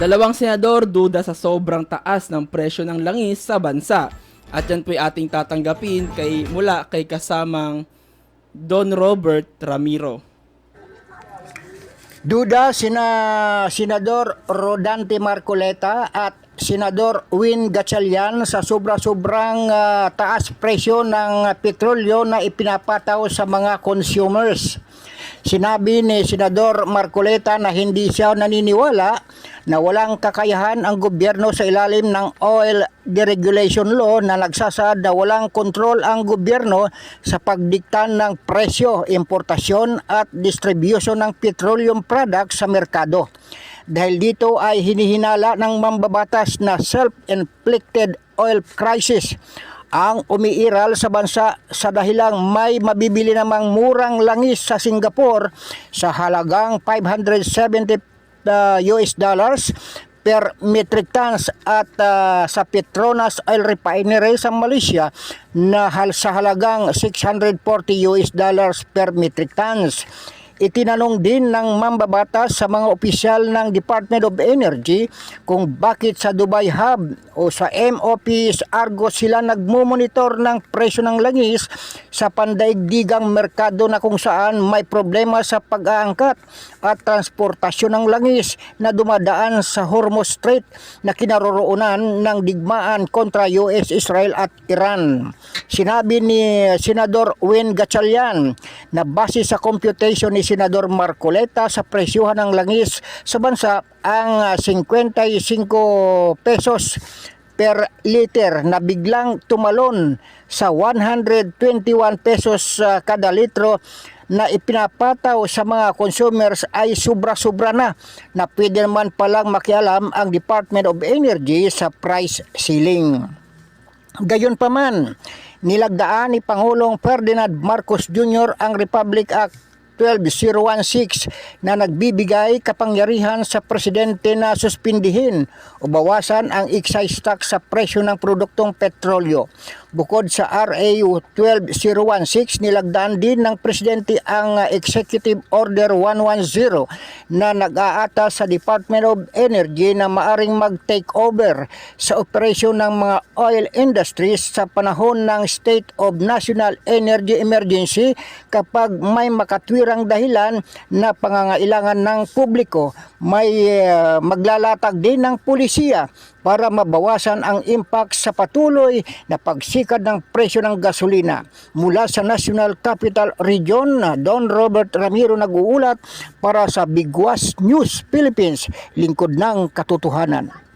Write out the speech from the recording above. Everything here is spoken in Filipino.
Dalawang senador duda sa sobrang taas ng presyo ng langis sa bansa. At yan po'y ating tatanggapin mula kay kasamang Don Robert Ramiro. Duda Senador Rodante Marcoleta at Senador Win Gatchalian sa sobrang taas presyo ng petrolyo na ipinapataw sa mga consumers. Sinabi ni Senador Marcoleta na hindi siya naniniwala na walang kakayahan ang gobyerno sa ilalim ng Oil Deregulation Law na nagsasaad na walang kontrol ang gobyerno sa pagdikta ng presyo, importasyon at distribution ng petroleum products sa merkado. Dahil dito ay hinihinala ng mambabatas na self-inflicted oil crisis ang umiiral sa bansa sa dahilang may mabibili namang murang langis sa Singapore sa halagang $570 per metric tons at sa Petronas Oil Refinery sa Malaysia na sa halagang $640 per metric tons. Itinanong din ng mambabatas sa mga opisyal ng Department of Energy kung bakit sa Dubai Hub o sa MOP's Argos sila nagmumonitor ng presyo ng langis sa pandaigdigang merkado na kung saan may problema sa pag-aangkat at transportasyon ng langis na dumadaan sa Hormuz Strait na kinaroroonan ng digmaan kontra US, Israel at Iran. Sinabi ni Senador Win Gatchalian na base sa computation ni Senador Marcoleta sa presyuhan ng langis sa bansa ang 55 pesos per liter na biglang tumalon sa 121 pesos kada litro na ipinapataw sa mga consumers ay sobra-sobra na pwede naman palang makialam ang Department of Energy sa price ceiling. Gayunpaman, nilagdaan ni Pangulong Ferdinand Marcos Jr. ang Republic Act 12016 na nagbibigay kapangyarihan sa presidente na suspindihin o bawasan ang excise tax sa presyo ng produktong petrolyo. Bukod sa RA 12016, nilagdaan din ng presidente ang Executive Order 110 na nag-aata sa Department of Energy na maaring mag-take over sa operasyon ng mga oil industries sa panahon ng State of National Energy Emergency kapag may makatwirang dahilan na pangangailangan ng publiko. May maglalatag din ng pulisiya para mabawasan ang impact sa patuloy na pagsikad ng presyo ng gasolina. Mula sa National Capital Region, Don Robert Ramiro nag-uulat para sa Bigwas News Philippines, lingkod ng katotohanan.